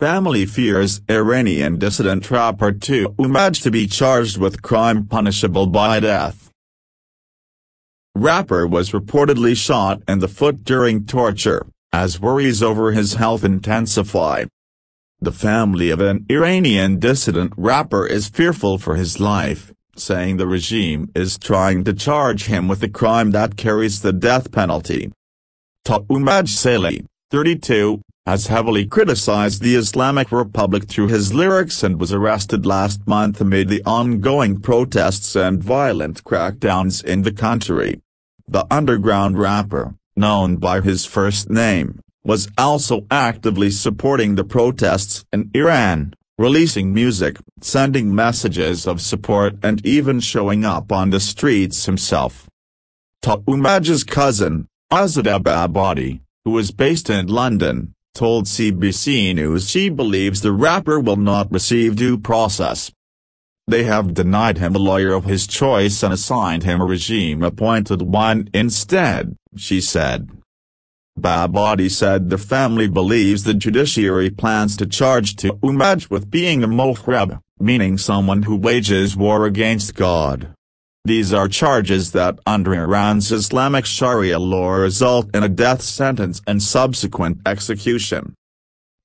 Family fears Iranian dissident rapper Toomaj to be charged with crime punishable by death. Rapper was reportedly shot in the foot during torture, as worries over his health intensify. The family of an Iranian dissident rapper is fearful for his life, saying the regime is trying to charge him with a crime that carries the death penalty. Toomaj Salehi, 32, has heavily criticized the Islamic Republic through his lyrics and was arrested last month amid the ongoing protests and violent crackdowns in the country. The underground rapper, known by his first name, was also actively supporting the protests in Iran, releasing music, sending messages of support and even showing up on the streets himself. Toomaj's cousin, Mahsa, who is based in London, told CBC News she believes the rapper will not receive due process. They have denied him a lawyer of his choice and assigned him a regime-appointed one instead, she said. Babadi said the family believes the judiciary plans to charge Toomaj with being a mohreb, meaning someone who wages war against God. These are charges that under Iran's Islamic Sharia law result in a death sentence and subsequent execution.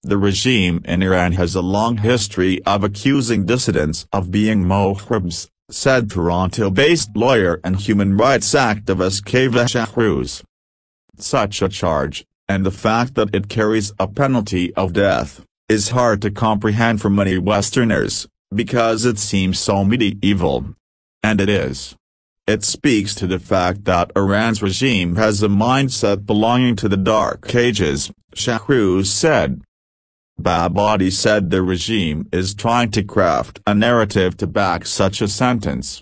The regime in Iran has a long history of accusing dissidents of being mohrebs, said Toronto-based lawyer and human rights activist Kaveh Shahrouz. Such a charge, and the fact that it carries a penalty of death, is hard to comprehend for many Westerners, because it seems so medieval. And it is. It speaks to the fact that Iran's regime has a mindset belonging to the Dark Ages, Shahrouz said. Babadi said the regime is trying to craft a narrative to back such a sentence.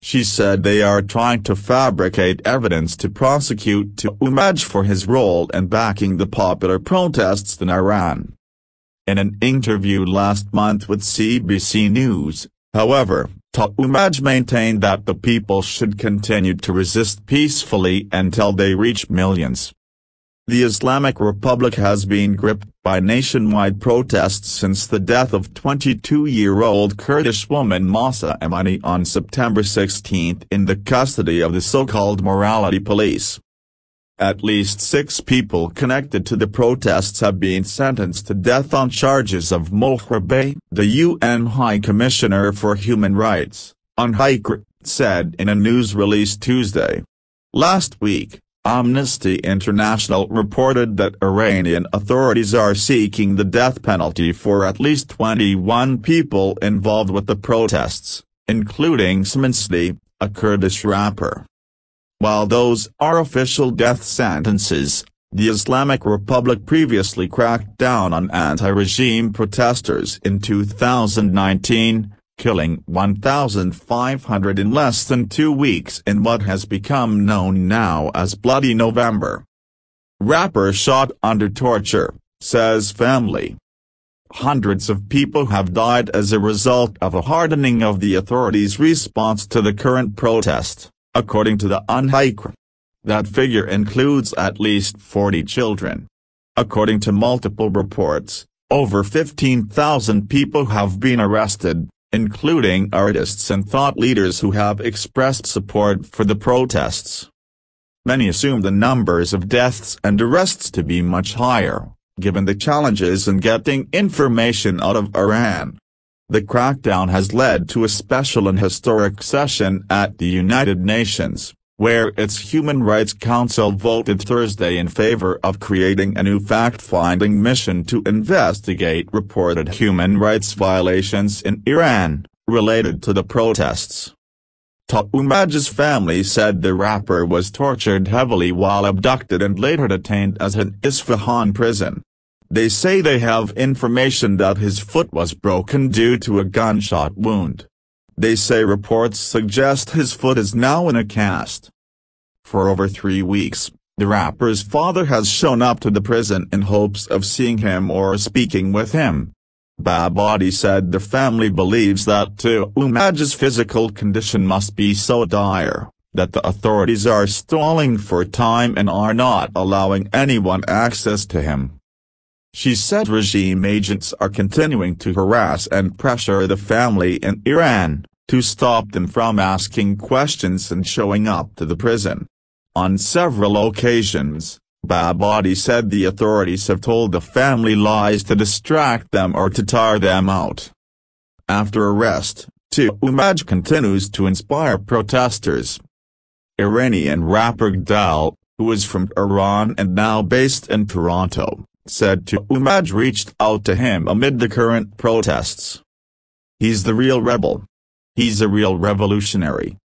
She said they are trying to fabricate evidence to prosecute Toomaj for his role in backing the popular protests in Iran. In an interview last month with CBC News, however, Toomaj maintained that the people should continue to resist peacefully until they reach millions. The Islamic Republic has been gripped by nationwide protests since the death of 22-year-old Kurdish woman Mahsa Amini on September 16 in the custody of the so-called morality police. At least 6 people connected to the protests have been sentenced to death on charges of mohreb, the UN High Commissioner for Human Rights, said in a news release Tuesday. Last week, Amnesty International reported that Iranian authorities are seeking the death penalty for at least 21 people involved with the protests, including Salehi, a Kurdish rapper. While those are official death sentences, the Islamic Republic previously cracked down on anti-regime protesters in 2019, killing 1,500 in less than 2 weeks in what has become known now as Bloody November. Rapper shot under torture, says family. Hundreds of people have died as a result of a hardening of the authorities' response to the current protest, according to the UN. That figure includes at least 40 children. According to multiple reports, over 15,000 people have been arrested, including artists and thought leaders who have expressed support for the protests. Many assume the numbers of deaths and arrests to be much higher, given the challenges in getting information out of Iran. The crackdown has led to a special and historic session at the United Nations, where its Human Rights Council voted Thursday in favor of creating a new fact-finding mission to investigate reported human rights violations in Iran, related to the protests. Toomaj's family said the rapper was tortured heavily while abducted and later detained as an Isfahan prison. They say they have information that his foot was broken due to a gunshot wound. They say reports suggest his foot is now in a cast. For over 3 weeks, the rapper's father has shown up to the prison in hopes of seeing him or speaking with him. Babadi said the family believes that Toomaj's physical condition must be so dire, that the authorities are stalling for time and are not allowing anyone access to him. She said regime agents are continuing to harass and pressure the family in Iran, to stop them from asking questions and showing up to the prison. On several occasions, Babadi said the authorities have told the family lies to distract them or to tire them out. After arrest, Toomaj continues to inspire protesters. Iranian rapper Dal, who is from Iran and now based in Toronto, said Toomaj reached out to him amid the current protests. "He's the real rebel. He's a real revolutionary.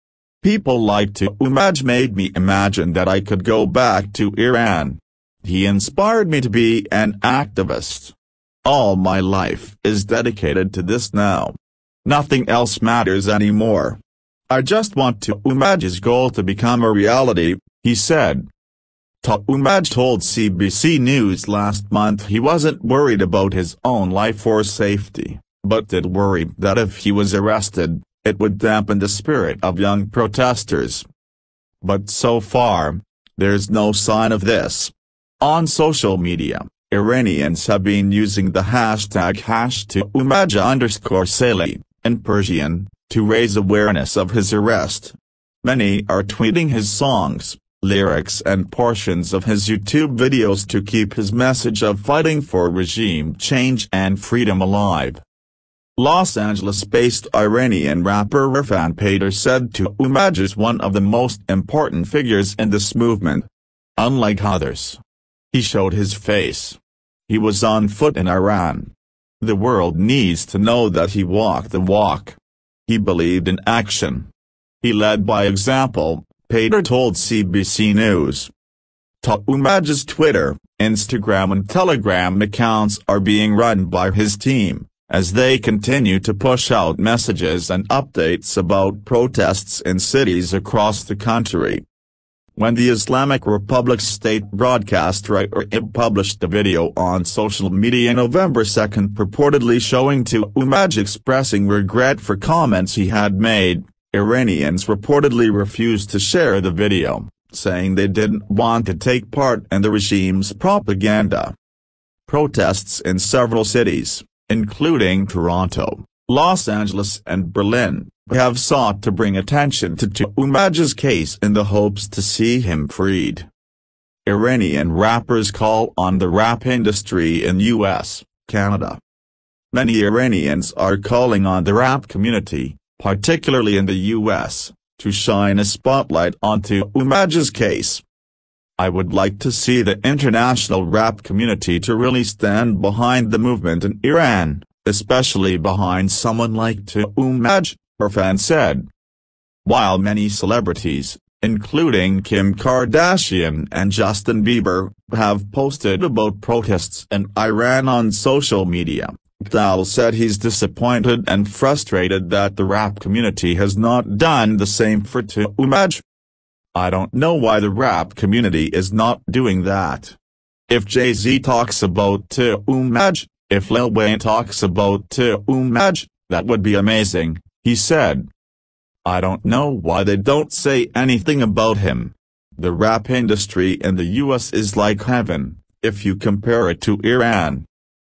People like Toomaj made me imagine that I could go back to Iran. He inspired me to be an activist. All my life is dedicated to this now. Nothing else matters anymore. I just want Toomaj's goal to become a reality," he said. Toomaj told CBC News last month he wasn't worried about his own life or safety, but did worry that if he was arrested, it would dampen the spirit of young protesters. But so far, there's no sign of this. On social media, Iranians have been using the hashtag #Toomaj_Salehi, in Persian, to raise awareness of his arrest. Many are tweeting his songs, lyrics and portions of his YouTube videos to keep his message of fighting for regime change and freedom alive. Los Angeles-based Iranian rapper Irfan Pater said Toomaj is one of the most important figures in this movement. Unlike others, he showed his face. He was on foot in Iran. The world needs to know that he walked the walk. He believed in action. He led by example, Pater told CBC News. Toomaj's Twitter, Instagram and Telegram accounts are being run by his team, as they continue to push out messages and updates about protests in cities across the country. When the Islamic Republic state broadcaster IRIB published a video on social media November 2 purportedly showing Toomaj expressing regret for comments he had made, Iranians reportedly refused to share the video, saying they didn't want to take part in the regime's propaganda. Protests in several cities, including Toronto, Los Angeles and Berlin, have sought to bring attention to Toomaj's case in the hopes to see him freed. Iranian rappers call on the rap industry in U.S., Canada. Many Iranians are calling on the rap community, particularly in the U.S., to shine a spotlight on Toomaj's case. "I would like to see the international rap community to really stand behind the movement in Iran, especially behind someone like Toomaj," Irfan said. While many celebrities, including Kim Kardashian and Justin Bieber, have posted about protests in Iran on social media, Dal said he's disappointed and frustrated that the rap community has not done the same for Toomaj. "I don't know why the rap community is not doing that. If Jay-Z talks about Toomaj, if Lil Wayne talks about Toomaj, that would be amazing," he said. "I don't know why they don't say anything about him. The rap industry in the US is like heaven, if you compare it to Iran.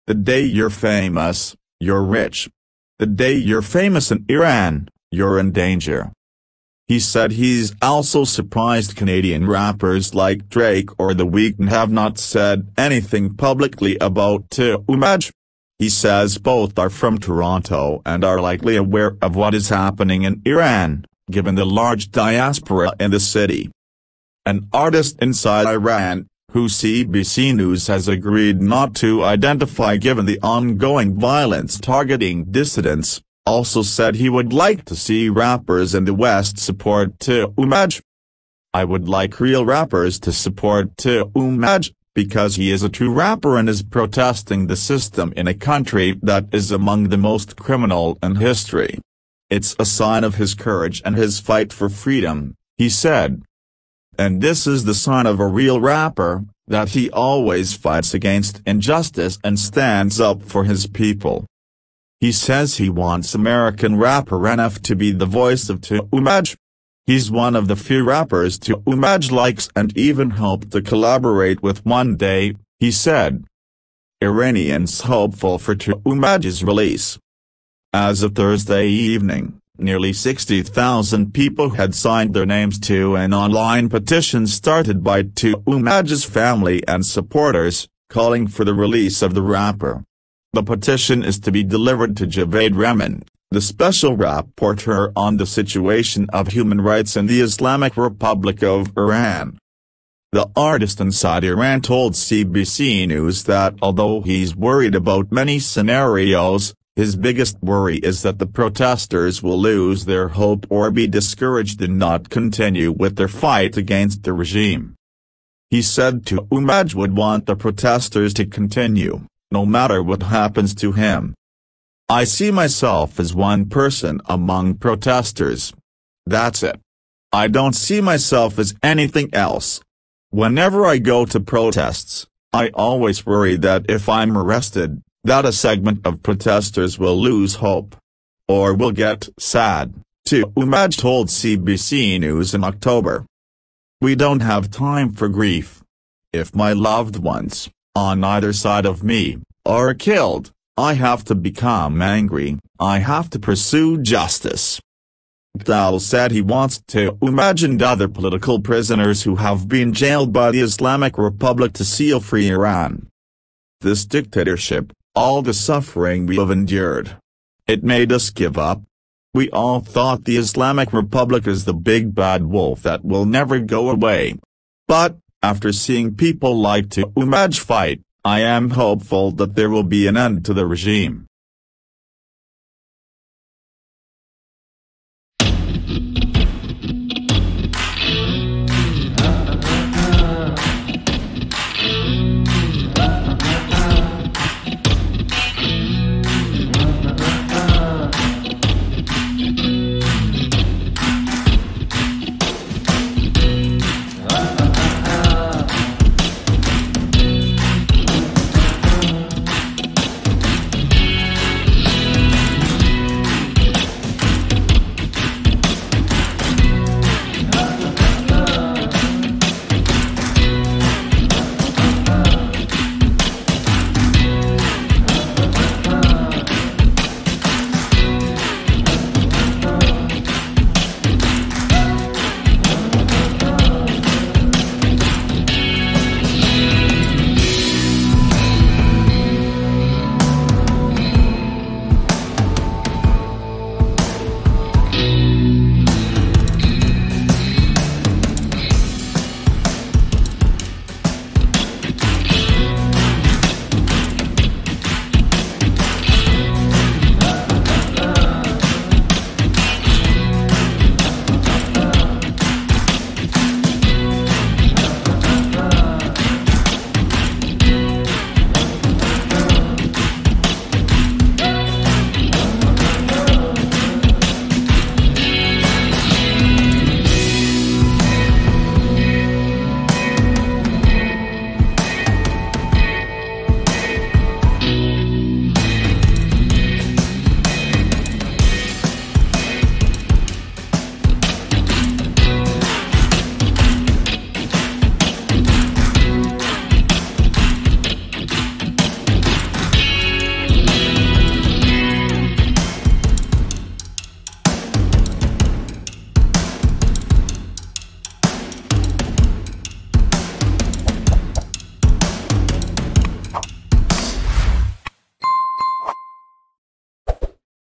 The day you're famous, you're rich. The day you're famous in Iran, you're in danger." He said he's also surprised Canadian rappers like Drake or The Weeknd have not said anything publicly about Toomaj. He says both are from Toronto and are likely aware of what is happening in Iran, given the large diaspora in the city. An artist inside Iran, who CBC News has agreed not to identify given the ongoing violence targeting dissidents, also said he would like to see rappers in the West support Toomaj. "I would like real rappers to support Toomaj, because he is a true rapper and is protesting the system in a country that is among the most criminal in history. It's a sign of his courage and his fight for freedom," he said. "And this is the sign of a real rapper, that he always fights against injustice and stands up for his people." He says he wants American rapper NF to be the voice of Toomaj. He's one of the few rappers Toomaj likes and even hoped to collaborate with one day, he said. Iranians hopeful for Toomaj's release. As of Thursday evening, nearly 60,000 people had signed their names to an online petition started by Toomaj's family and supporters, calling for the release of the rapper. The petition is to be delivered to Javaid Rehman, the special rapporteur on the situation of human rights in the Islamic Republic of Iran. The artist inside Iran told CBC News that although he's worried about many scenarios, his biggest worry is that the protesters will lose their hope or be discouraged and not continue with their fight against the regime. He said Toomaj would want the protesters to continue, no matter what happens to him. "I see myself as one person among protesters. That's it. I don't see myself as anything else. Whenever I go to protests, I always worry that if I'm arrested, that a segment of protesters will lose hope. Or will get sad," Toomaj told CBC News in October. "We don't have time for grief. If my loved ones, on either side of me, are killed, I have to become angry, I have to pursue justice." Dal said he wants Toomaj and other political prisoners who have been jailed by the Islamic Republic to see a free Iran. "This dictatorship, all the suffering we have endured. It made us give up. We all thought the Islamic Republic is the big bad wolf that will never go away. But, after seeing people like Toomaj fight, I am hopeful that there will be an end to the regime."